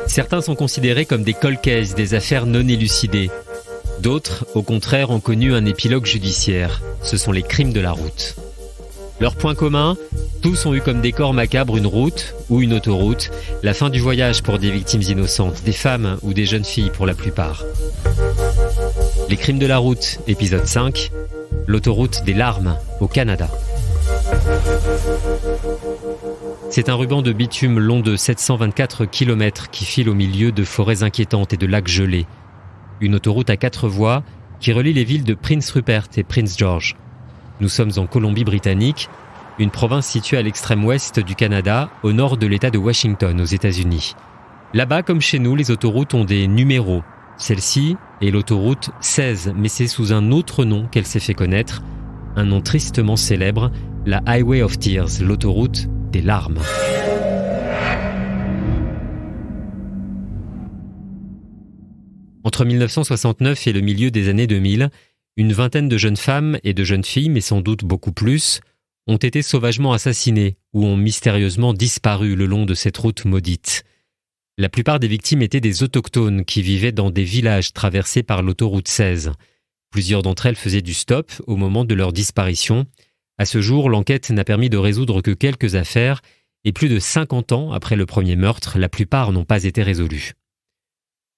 Certains sont considérés comme des cold cases, des affaires non élucidées. D'autres, au contraire, ont connu un épilogue judiciaire. Ce sont les crimes de la route. Leur point commun, tous ont eu comme décor macabre une route ou une autoroute, la fin du voyage pour des victimes innocentes, des femmes ou des jeunes filles pour la plupart. Les crimes de la route, épisode 5, l'autoroute des larmes au Canada. C'est un ruban de bitume long de 724 km qui file au milieu de forêts inquiétantes et de lacs gelés. Une autoroute à 4 voies qui relie les villes de Prince Rupert et Prince George. Nous sommes en Colombie-Britannique, une province située à l'extrême ouest du Canada, au nord de l'État de Washington, aux États-Unis. Là-bas, comme chez nous, les autoroutes ont des numéros. Celle-ci est l'autoroute 16, mais c'est sous un autre nom qu'elle s'est fait connaître, un nom tristement célèbre, la Highway of Tears, l'autoroute des larmes. Entre 1969 et le milieu des années 2000, une vingtaine de jeunes femmes et de jeunes filles, mais sans doute beaucoup plus, ont été sauvagement assassinées ou ont mystérieusement disparu le long de cette route maudite. La plupart des victimes étaient des autochtones qui vivaient dans des villages traversés par l'autoroute 16. Plusieurs d'entre elles faisaient du stop au moment de leur disparition. À ce jour, l'enquête n'a permis de résoudre que quelques affaires et plus de 50 ans après le premier meurtre, la plupart n'ont pas été résolues.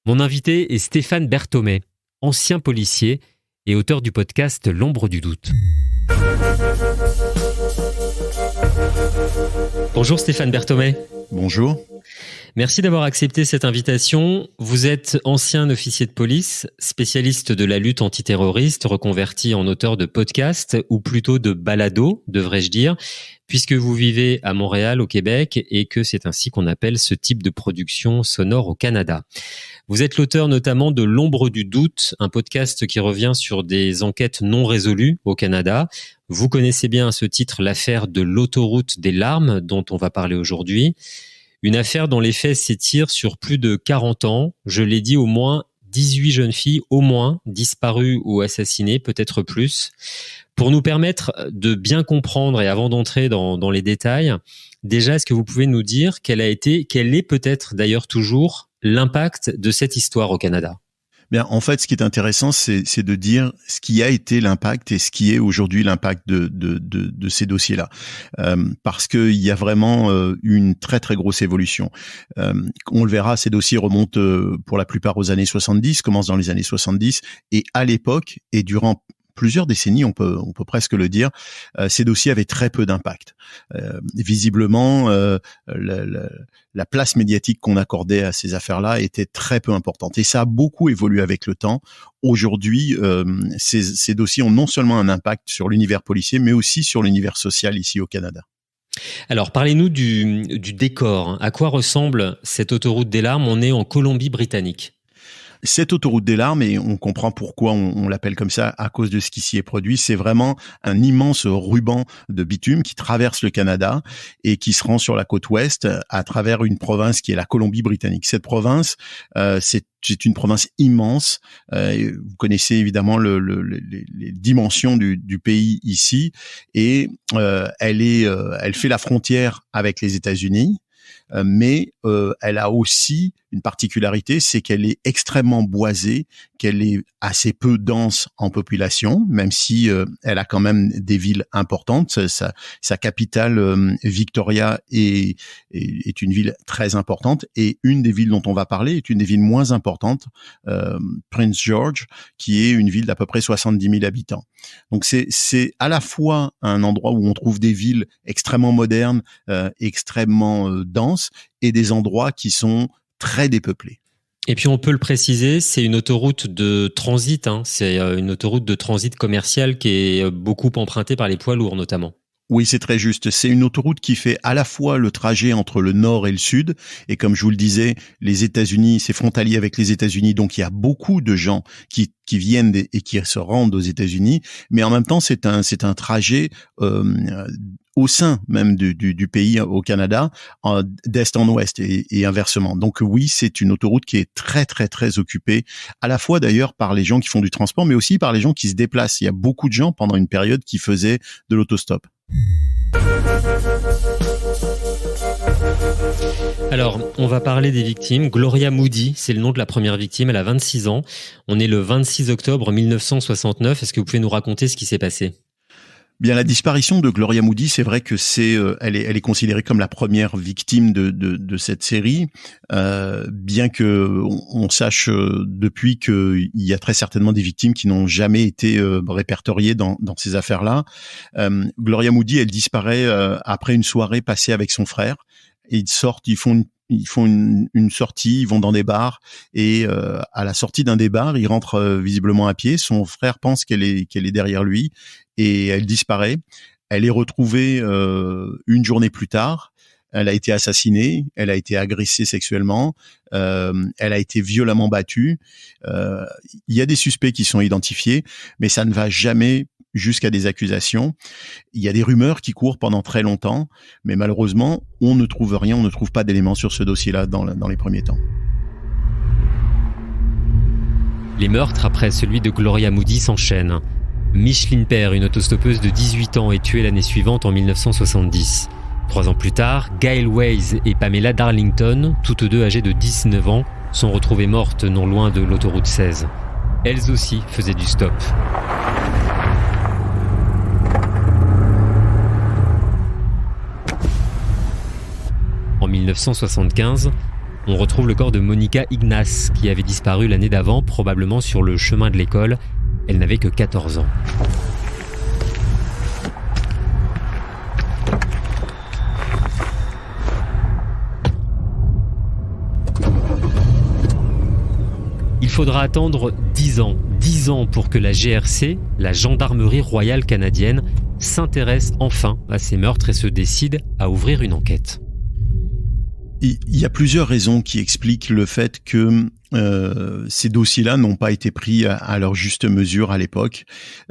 Mon invité est Stéphane Berthomé, ancien policier et auteur du podcast L'ombre du doute. Bonjour Stéphane Berthomé. Bonjour. Merci d'avoir accepté cette invitation. Vous êtes ancien officier de police, spécialiste de la lutte antiterroriste, reconverti en auteur de podcasts, ou plutôt de balado, devrais-je dire, puisque vous vivez à Montréal, au Québec, et que c'est ainsi qu'on appelle ce type de production sonore au Canada. Vous êtes l'auteur notamment de L'ombre du doute, un podcast qui revient sur des enquêtes non résolues au Canada. Vous connaissez bien à ce titre l'affaire de l'autoroute des larmes, dont on va parler aujourd'hui. Une affaire dont les faits s'étirent sur plus de 40 ans. Je l'ai dit, au moins 18 jeunes filles, au moins, disparues ou assassinées, peut-être plus. Pour nous permettre de bien comprendre et avant d'entrer dans les détails, déjà, est-ce que vous pouvez nous dire quel est peut-être d'ailleurs toujours l'impact de cette histoire au Canada ? Bien, en fait, ce qui est intéressant, c'est de dire ce qui a été l'impact et ce qui est aujourd'hui l'impact de ces dossiers-là, parce qu'il y a vraiment une très très grosse évolution. On le verra, ces dossiers remontent pour la plupart aux années 70, commencent dans les années 70, et à l'époque et durant plusieurs décennies, on peut presque le dire, ces dossiers avaient très peu d'impact. Visiblement, la place médiatique qu'on accordait à ces affaires-là était très peu importante. Et ça a beaucoup évolué avec le temps. Aujourd'hui, ces dossiers ont non seulement un impact sur l'univers policier, mais aussi sur l'univers social ici au Canada. Alors, parlez-nous du décor. À quoi ressemble cette autoroute des larmes ? On est en Colombie-Britannique. Cette autoroute des larmes, et on comprend pourquoi on l'appelle comme ça à cause de ce qui s'y est produit, c'est vraiment un immense ruban de bitume qui traverse le Canada et qui se rend sur la côte ouest à travers une province qui est la Colombie-Britannique. Cette province, c'est une province immense. Vous connaissez évidemment les dimensions du pays ici, et elle fait la frontière avec les États-Unis. Mais elle a aussi une particularité, c'est qu'elle est extrêmement boisée, qu'elle est assez peu dense en population, même si elle a quand même des villes importantes. Sa capitale, Victoria, est une ville très importante, et une des villes dont on va parler est une des villes moins importantes, Prince George, qui est une ville d'à peu près 70 000 habitants. Donc c'est à la fois un endroit où on trouve des villes extrêmement modernes, extrêmement denses, et des endroits qui sont très dépeuplés. Et puis on peut le préciser, c'est une autoroute de transit, c'est une autoroute de transit commercial qui est beaucoup empruntée par les poids lourds notamment. Oui, c'est très juste. C'est une autoroute qui fait à la fois le trajet entre le nord et le sud. Et comme je vous le disais, les États-Unis, c'est frontalier avec les États-Unis. Donc, il y a beaucoup de gens qui viennent et qui se rendent aux États-Unis. Mais en même temps, c'est un trajet au sein même du pays au Canada, d'est en ouest et inversement. Donc oui, c'est une autoroute qui est très très très occupée, à la fois d'ailleurs par les gens qui font du transport, mais aussi par les gens qui se déplacent. Il y a beaucoup de gens pendant une période qui faisaient de l'autostop. Alors, on va parler des victimes. Gloria Moody, c'est le nom de la première victime. Elle a 26 ans. On est le 26 octobre 1969. Est-ce que vous pouvez nous raconter ce qui s'est passé ? Bien, la disparition de Gloria Moody, c'est vrai que elle est considérée comme la première victime de cette série, bien que on sache depuis qu'il y a très certainement des victimes qui n'ont jamais été répertoriées dans ces affaires-là. Gloria Moody, elle disparaît après une soirée passée avec son frère. Et ils font une sortie, ils vont dans des bars et à la sortie d'un des bars, ils rentrent visiblement à pied. Son frère pense qu'elle est derrière lui et elle disparaît. Elle est retrouvée une journée plus tard. Elle a été assassinée, elle a été agressée sexuellement, elle a été violemment battue. Il y a des suspects qui sont identifiés, mais ça ne va jamais jusqu'à des accusations. Il y a des rumeurs qui courent pendant très longtemps, mais malheureusement, on ne trouve rien, on ne trouve pas d'éléments sur ce dossier-là dans les premiers temps. Les meurtres après celui de Gloria Moody s'enchaînent. Micheline Pair, une autostoppeuse de 18 ans, est tuée l'année suivante en 1970. 3 ans plus tard, Gail Weiss et Pamela Darlington, toutes deux âgées de 19 ans, sont retrouvées mortes non loin de l'autoroute 16. Elles aussi faisaient du stop. En 1975, on retrouve le corps de Monica Ignace, qui avait disparu l'année d'avant, probablement sur le chemin de l'école. Elle n'avait que 14 ans. Il faudra attendre 10 ans pour que la GRC, la Gendarmerie royale canadienne, s'intéresse enfin à ces meurtres et se décide à ouvrir une enquête. Il y a plusieurs raisons qui expliquent le fait que ces dossiers-là n'ont pas été pris à leur juste mesure à l'époque.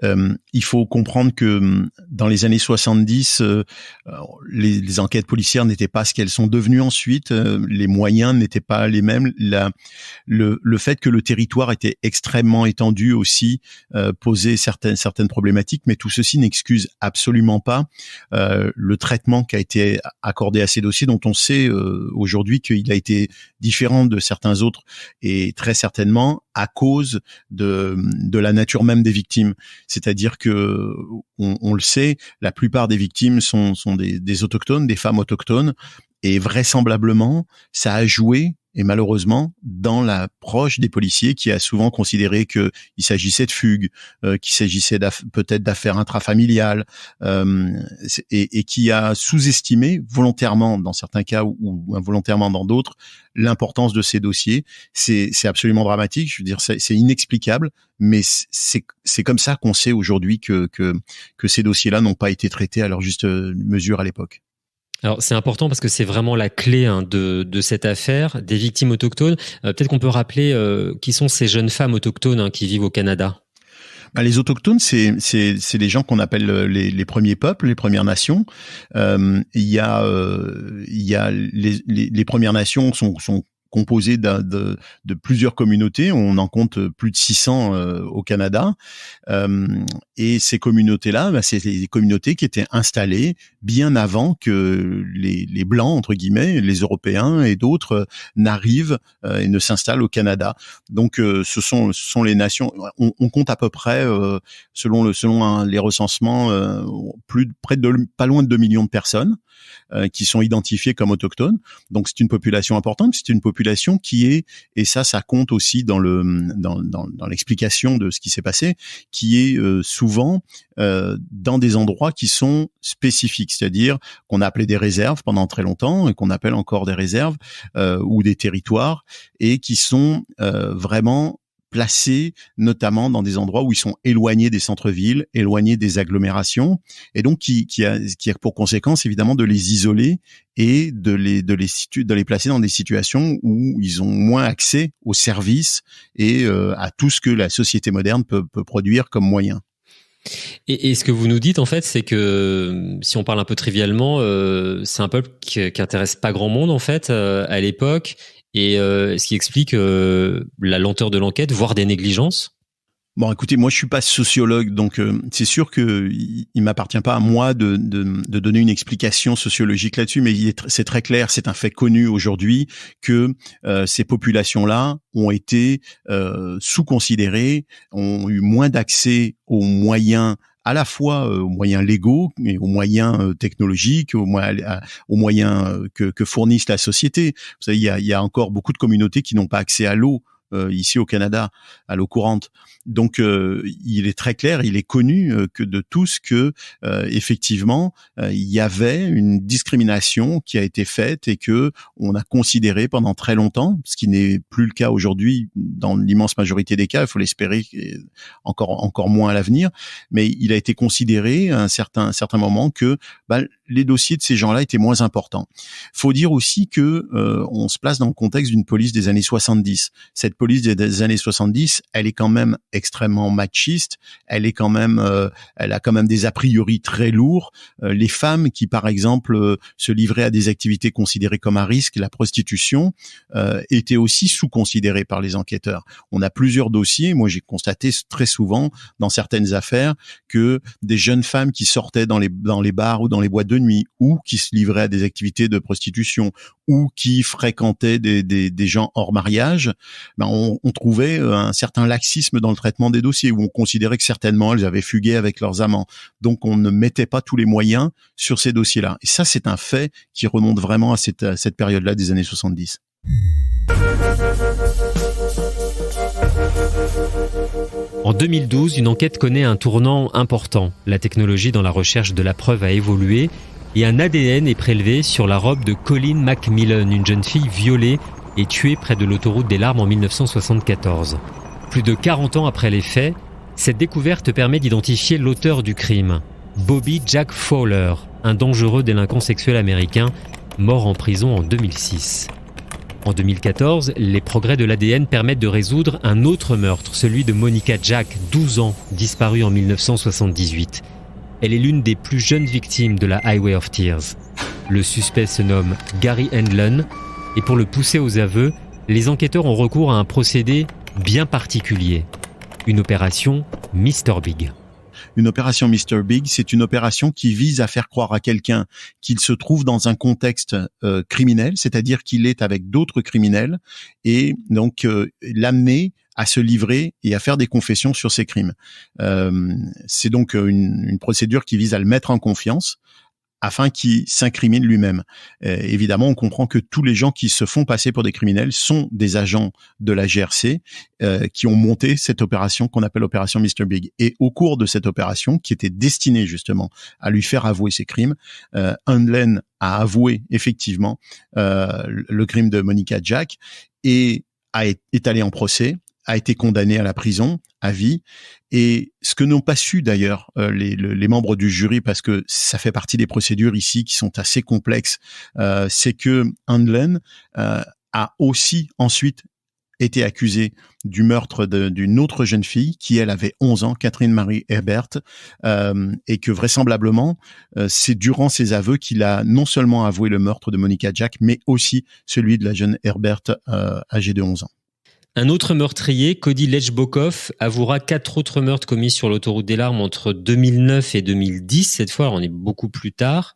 Il faut comprendre que dans les années 70, les enquêtes policières n'étaient pas ce qu'elles sont devenues ensuite. Les moyens n'étaient pas les mêmes. Le fait que le territoire était extrêmement étendu aussi posait certaines problématiques, mais tout ceci n'excuse absolument pas le traitement qui a été accordé à ces dossiers, dont on sait aujourd'hui qu'il a été différent de certains autres, et très certainement à cause de la nature même des victimes. C'est-à-dire que on le sait, la plupart des victimes sont des autochtones, des femmes autochtones, et vraisemblablement ça a joué, et malheureusement, dans l'approche des policiers, qui a souvent considéré qu'il s'agissait de fugues, qu'il s'agissait peut-être d'affaires intrafamiliales, et qui a sous-estimé volontairement dans certains cas ou involontairement dans d'autres l'importance de ces dossiers. C'est absolument dramatique. Je veux dire, c'est inexplicable, mais c'est comme ça qu'on sait aujourd'hui que ces dossiers-là n'ont pas été traités à leur juste mesure à l'époque. Alors c'est important parce que c'est vraiment la clé de cette affaire, des victimes autochtones. Peut-être qu'on peut rappeler qui sont ces jeunes femmes autochtones qui vivent au Canada. Les autochtones, c'est des gens qu'on appelle les premiers peuples, les Premières Nations. Il y a les Premières Nations sont composé de plusieurs communautés. On en compte plus de 600 au Canada. Et ces communautés-là, c'est des communautés qui étaient installées bien avant que les Blancs, entre guillemets, les Européens et d'autres n'arrivent et ne s'installent au Canada. Donc, ce sont les nations. On compte à peu près, selon les recensements, pas loin de 2 millions de personnes qui sont identifiées comme autochtones. Donc, c'est une population importante. C'est une population qui est, et ça compte aussi dans l'explication de ce qui s'est passé, qui est souvent dans des endroits qui sont spécifiques, c'est-à-dire qu'on a appelé des réserves pendant très longtemps et qu'on appelle encore des réserves ou des territoires, et qui sont vraiment placés notamment dans des endroits où ils sont éloignés des centres-villes, éloignés des agglomérations, et donc qui a pour conséquence évidemment de les isoler et de les placer dans des situations où ils ont moins accès aux services et à tout ce que la société moderne peut produire comme moyen. Et ce que vous nous dites, en fait, c'est que, si on parle un peu trivialement, c'est un peuple qui intéresse pas grand monde, en fait, à l'époque, et ce qui explique la lenteur de l'enquête, voire des négligences. Bon, écoutez, moi je suis pas sociologue, donc c'est sûr que il m'appartient pas à moi de donner une explication sociologique là-dessus, mais c'est très clair, c'est un fait connu aujourd'hui que ces populations-là ont été sous-considérées, ont eu moins d'accès aux moyens, à la fois aux moyens légaux et aux moyens technologiques, aux moyens que fournissent la société. Vous savez, il y a encore beaucoup de communautés qui n'ont pas accès à l'eau. Ici au Canada, à l'eau courante. Donc, il est très clair, il est connu que de tous que effectivement, il y avait une discrimination qui a été faite et que on a considéré pendant très longtemps, ce qui n'est plus le cas aujourd'hui dans l'immense majorité des cas. Il faut l'espérer, encore moins à l'avenir. Mais il a été considéré à un certain moment que les dossiers de ces gens-là étaient moins importants. Faut dire aussi que on se place dans le contexte d'une police des années 70. Cette police des années 70, elle est quand même extrêmement machiste, elle a quand même des a priori très lourds. Les femmes qui, par exemple, se livraient à des activités considérées comme à risque, la prostitution, étaient aussi sous-considérées par les enquêteurs. On a plusieurs dossiers, moi j'ai constaté très souvent dans certaines affaires que des jeunes femmes qui sortaient dans les bars ou dans les boîtes de nuit, ou qui se livraient à des activités de prostitution, ou qui fréquentaient des gens hors mariage, on trouvait un certain laxisme dans le traitement des dossiers, où on considérait que certainement elles avaient fugué avec leurs amants. Donc on ne mettait pas tous les moyens sur ces dossiers-là. Et ça, c'est un fait qui remonte vraiment à cette période-là des années 70. En 2012, une enquête connaît un tournant important. La technologie dans la recherche de la preuve a évolué et un ADN est prélevé sur la robe de Colleen McMillan, une jeune fille violée et tuée près de l'autoroute des Larmes en 1974. Plus de 40 ans après les faits, cette découverte permet d'identifier l'auteur du crime, Bobby Jack Fowler, un dangereux délinquant sexuel américain mort en prison en 2006. En 2014, les progrès de l'ADN permettent de résoudre un autre meurtre, celui de Monica Jack, 12 ans, disparue en 1978. Elle est l'une des plus jeunes victimes de la Highway of Tears. Le suspect se nomme Gary Handlen, et pour le pousser aux aveux, les enquêteurs ont recours à un procédé bien particulier, une opération Mr. Big. Une opération Mr. Big, c'est une opération qui vise à faire croire à quelqu'un qu'il se trouve dans un contexte criminel, c'est-à-dire qu'il est avec d'autres criminels, et donc l'amener à se livrer et à faire des confessions sur ses crimes. C'est donc une procédure qui vise à le mettre en confiance, afin qu'il s'incrimine lui-même. Évidemment, on comprend que tous les gens qui se font passer pour des criminels sont des agents de la GRC qui ont monté cette opération qu'on appelle l'opération Mr. Big. Et au cours de cette opération, qui était destinée justement à lui faire avouer ses crimes, Handlen a avoué effectivement le crime de Monica Jack et est allé en procès, a été condamné à la prison à vie. Et ce que n'ont pas su d'ailleurs les membres du jury, parce que ça fait partie des procédures ici qui sont assez complexes, c'est que Handlen a aussi ensuite été accusé du meurtre d'une autre jeune fille qui, elle, avait 11 ans, Catherine Marie Herbert, et que vraisemblablement, c'est durant ses aveux qu'il a non seulement avoué le meurtre de Monica Jack, mais aussi celui de la jeune Herbert âgée de 11 ans. Un autre meurtrier, Cody Lechbokov, avouera 4 autres meurtres commis sur l'autoroute des Larmes entre 2009 et 2010. Cette fois, on est beaucoup plus tard.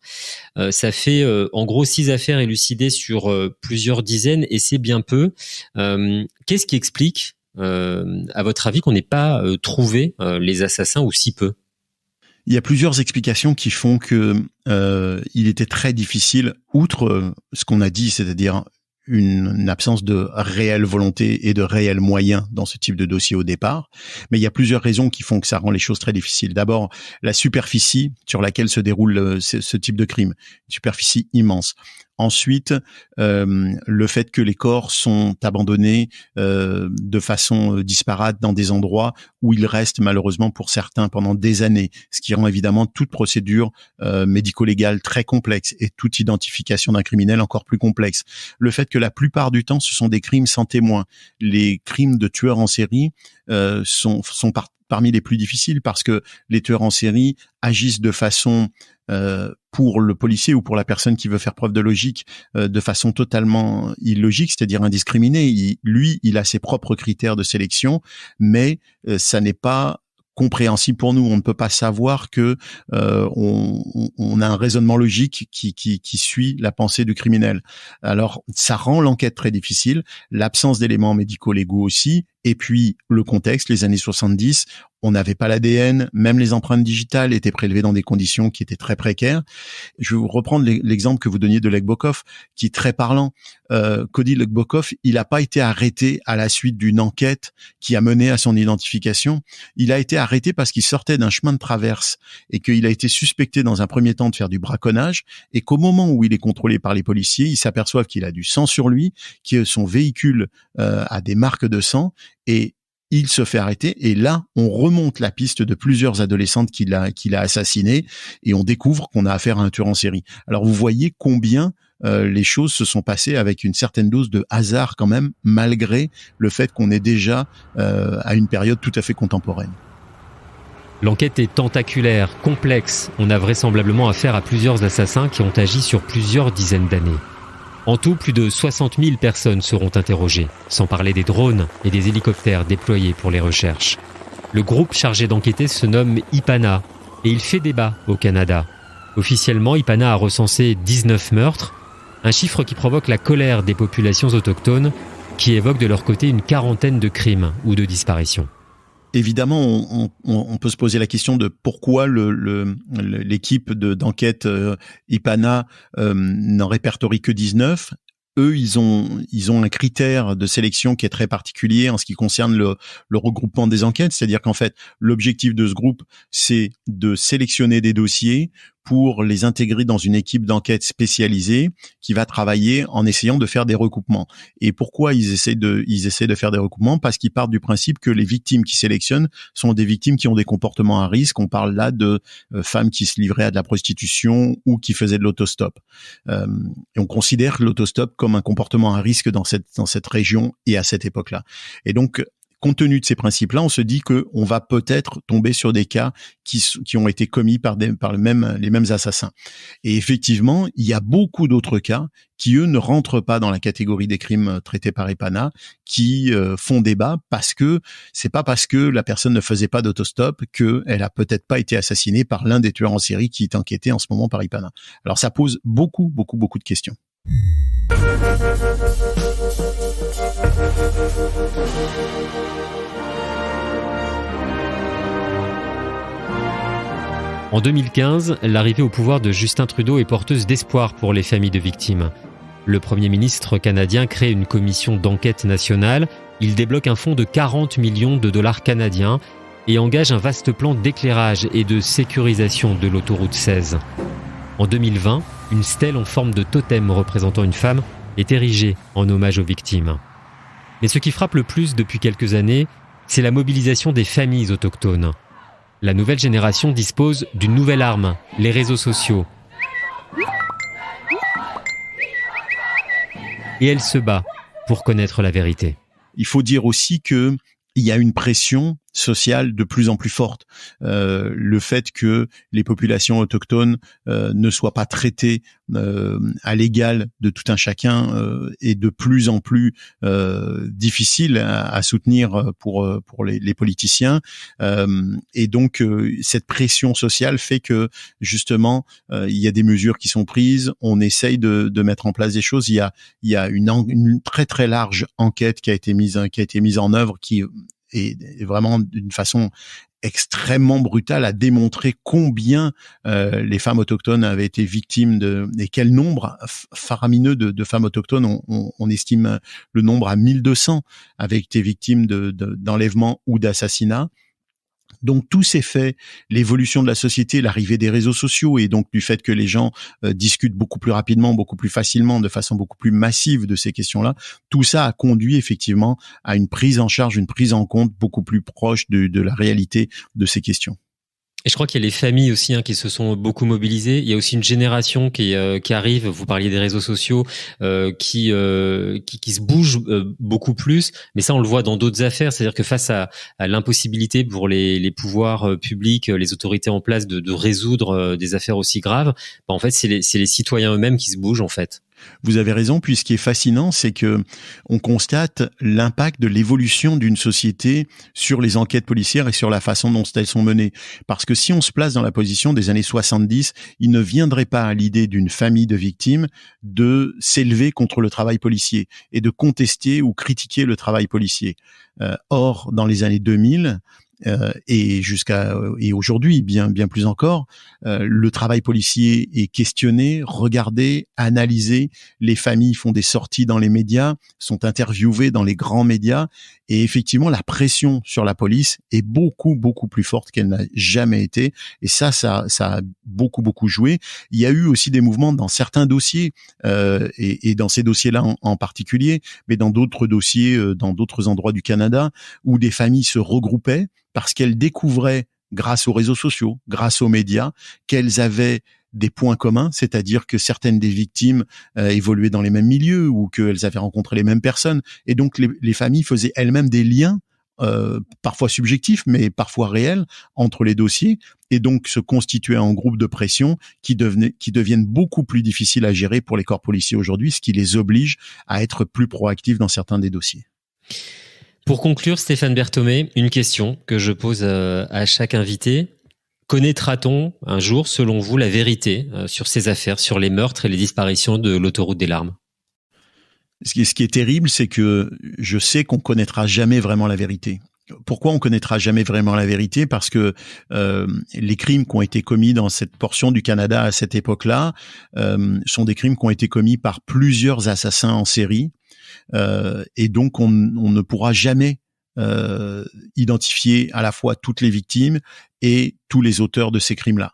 Ça fait en gros 6 affaires élucidées sur plusieurs dizaines, et c'est bien peu. Qu'est-ce qui explique, à votre avis, qu'on n'ait pas trouvé les assassins, ou si peu ? Il y a plusieurs explications qui font que il était très difficile, outre ce qu'on a dit, c'est-à-dire une absence de réelle volonté et de réels moyens dans ce type de dossier au départ. Mais il y a plusieurs raisons qui font que ça rend les choses très difficiles. D'abord, la superficie sur laquelle se déroule ce type de crime. Une superficie immense. Ensuite, le fait que les corps sont abandonnés de façon disparate dans des endroits où ils restent malheureusement pour certains pendant des années, ce qui rend évidemment toute procédure médico-légale très complexe et toute identification d'un criminel encore plus complexe. Le fait que la plupart du temps, ce sont des crimes sans témoin. Les crimes de tueurs en série sont parmi les plus difficiles parce que les tueurs en série agissent de façon pour le policier ou pour la personne qui veut faire preuve de logique, de façon totalement illogique, c'est-à-dire indiscriminée. Il a ses propres critères de sélection, mais ça n'est pas compréhensible pour nous. On ne peut pas savoir que on a un raisonnement logique qui suit la pensée du criminel. Alors, ça rend l'enquête très difficile, l'absence d'éléments médico-légaux aussi, et puis le contexte, les années 70, on n'avait pas l'ADN, même les empreintes digitales étaient prélevées dans des conditions qui étaient très précaires. Je vais vous reprendre l'exemple que vous donniez de Legbokoff, qui est très parlant. Cody Legbokoff, il n'a pas été arrêté à la suite d'une enquête qui a mené à son identification. Il a été arrêté parce qu'il sortait d'un chemin de traverse et qu'il a été suspecté dans un premier temps de faire du braconnage, et qu'au moment où il est contrôlé par les policiers, ils s'aperçoivent qu'il a du sang sur lui, que son véhicule a des marques de sang, et il se fait arrêter, et là, on remonte la piste de plusieurs adolescentes qu'il a assassinées, et on découvre qu'on a affaire à un tueur en série. Alors vous voyez combien les choses se sont passées avec une certaine dose de hasard quand même, malgré le fait qu'on est déjà à une période tout à fait contemporaine. L'enquête est tentaculaire, complexe. On a vraisemblablement affaire à plusieurs assassins qui ont agi sur plusieurs dizaines d'années. En tout, plus de 60 000 personnes seront interrogées, sans parler des drones et des hélicoptères déployés pour les recherches. Le groupe chargé d'enquêter se nomme IPANA et il fait débat au Canada. Officiellement, IPANA a recensé 19 meurtres, un chiffre qui provoque la colère des populations autochtones qui évoquent de leur côté une quarantaine de crimes ou de disparitions. Évidemment, on peut se poser la question de pourquoi l'équipe d'enquête IPANA n'en répertorie que 19. Eux, ils ont un critère de sélection qui est très particulier en ce qui concerne le regroupement des enquêtes. C'est-à-dire qu'en fait, l'objectif de ce groupe, c'est de sélectionner des dossiers pour les intégrer dans une équipe d'enquête spécialisée qui va travailler en essayant de faire des recoupements. Et pourquoi ils essaient de faire des recoupements? Parce qu'ils partent du principe que les victimes qu'ils sélectionnent sont des victimes qui ont des comportements à risque. On parle là de femmes qui se livraient à de la prostitution ou qui faisaient de l'autostop. Et on considère l'autostop comme un comportement à risque dans cette région et à cette époque-là. Et donc, compte tenu de ces principes-là, on se dit que on va peut-être tomber sur des cas qui ont été commis par les mêmes assassins. Et effectivement, il y a beaucoup d'autres cas qui, eux, ne rentrent pas dans la catégorie des crimes traités par IPANA, qui font débat parce que c'est pas parce que la personne ne faisait pas d'autostop qu'elle a peut-être pas été assassinée par l'un des tueurs en série qui est enquêté en ce moment par IPANA. Alors ça pose beaucoup de questions. En 2015, l'arrivée au pouvoir de Justin Trudeau est porteuse d'espoir pour les familles de victimes. Le Premier ministre canadien crée une commission d'enquête nationale, il débloque un fonds de 40 millions de dollars canadiens et engage un vaste plan d'éclairage et de sécurisation de l'autoroute 16. En 2020, une stèle en forme de totem représentant une femme est érigée en hommage aux victimes. Mais ce qui frappe le plus depuis quelques années, c'est la mobilisation des familles autochtones. La nouvelle génération dispose d'une nouvelle arme, les réseaux sociaux. Et elle se bat pour connaître la vérité. Il faut dire aussi que il y a une pression sociale de plus en plus forte. Le fait que les populations autochtones ne soient pas traitées à l'égal de tout un chacun est de plus en plus difficile à soutenir pour les politiciens. Et donc, cette pression sociale fait que, justement, il y a des mesures qui sont prises, on essaye de mettre en place des choses. Il y a une très très large enquête qui a été mise en œuvre et vraiment d'une façon extrêmement brutale à démontrer combien les femmes autochtones avaient été victimes et quel nombre faramineux de femmes autochtones, on estime le nombre à 1200, avaient été victimes d'enlèvement ou d'assassinat. Donc tous ces faits, l'évolution de la société, l'arrivée des réseaux sociaux et donc du fait que les gens discutent beaucoup plus rapidement, beaucoup plus facilement, de façon beaucoup plus massive de ces questions-là, tout ça a conduit effectivement à une prise en charge, une prise en compte beaucoup plus proche de la réalité de ces questions. Et je crois qu'il y a les familles aussi qui se sont beaucoup mobilisées. Il y a aussi une génération qui arrive. Vous parliez des réseaux sociaux qui se bougent beaucoup plus. Mais ça, on le voit dans d'autres affaires. C'est-à-dire que face à l'impossibilité pour les pouvoirs publics, les autorités en place de résoudre des affaires aussi graves, en fait, c'est les citoyens eux-mêmes qui se bougent en fait. Vous avez raison, puis ce qui est fascinant, c'est que on constate l'impact de l'évolution d'une société sur les enquêtes policières et sur la façon dont elles sont menées. Parce que si on se place dans la position des années 70, il ne viendrait pas à l'idée d'une famille de victimes de s'élever contre le travail policier et de contester ou critiquer le travail policier. Or, dans les années 2000, et aujourd'hui bien plus encore, le travail policier est questionné, regardé, analysé. Les familles font des sorties dans les médias, sont interviewées dans les grands médias, et effectivement la pression sur la police est beaucoup plus forte qu'elle n'a jamais été. Et ça a beaucoup joué. Il y a eu aussi des mouvements dans certains dossiers, et dans ces dossiers-là en particulier, mais dans d'autres dossiers, dans d'autres endroits du Canada, où des familles se regroupaient parce qu'elles découvraient, grâce aux réseaux sociaux, grâce aux médias, qu'elles avaient des points communs, c'est-à-dire que certaines des victimes évoluaient dans les mêmes milieux ou qu'elles avaient rencontré les mêmes personnes. Et donc, les familles faisaient elles-mêmes des liens, parfois subjectifs, mais parfois réels, entre les dossiers, et donc se constituaient en groupe de pression qui deviennent beaucoup plus difficiles à gérer pour les corps policiers aujourd'hui, ce qui les oblige à être plus proactifs dans certains des dossiers. Pour conclure, Stéphane Berthomé, une question que je pose à chaque invité. Connaîtra-t-on un jour, selon vous, la vérité sur ces affaires, sur les meurtres et les disparitions de l'autoroute des larmes ? Ce qui est terrible, c'est que je sais qu'on connaîtra jamais vraiment la vérité. Pourquoi on connaîtra jamais vraiment la vérité ? Parce que les crimes qui ont été commis dans cette portion du Canada à cette époque-là sont des crimes qui ont été commis par plusieurs assassins en série. Et donc on ne pourra jamais identifier à la fois toutes les victimes et tous les auteurs de ces crimes-là.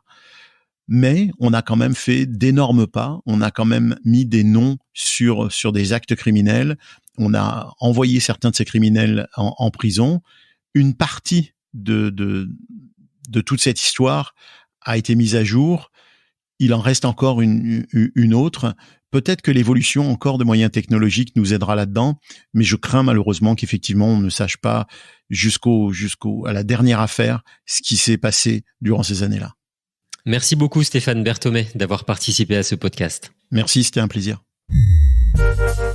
Mais on a quand même fait d'énormes pas, on a quand même mis des noms sur des actes criminels, on a envoyé certains de ces criminels en prison. Une partie de toute cette histoire a été mise à jour, il en reste encore une autre. Peut-être que l'évolution encore de moyens technologiques nous aidera là-dedans, mais je crains malheureusement qu'effectivement on ne sache pas à la dernière affaire ce qui s'est passé durant ces années-là. Merci beaucoup Stéphane Berthomé d'avoir participé à ce podcast. Merci, c'était un plaisir.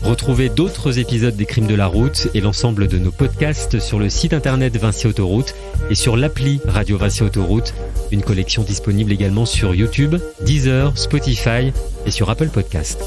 Retrouvez d'autres épisodes des Crimes de la route et l'ensemble de nos podcasts sur le site internet Vinci Autoroute et sur l'appli Radio Vinci Autoroute, une collection disponible également sur YouTube, Deezer, Spotify et sur Apple Podcasts.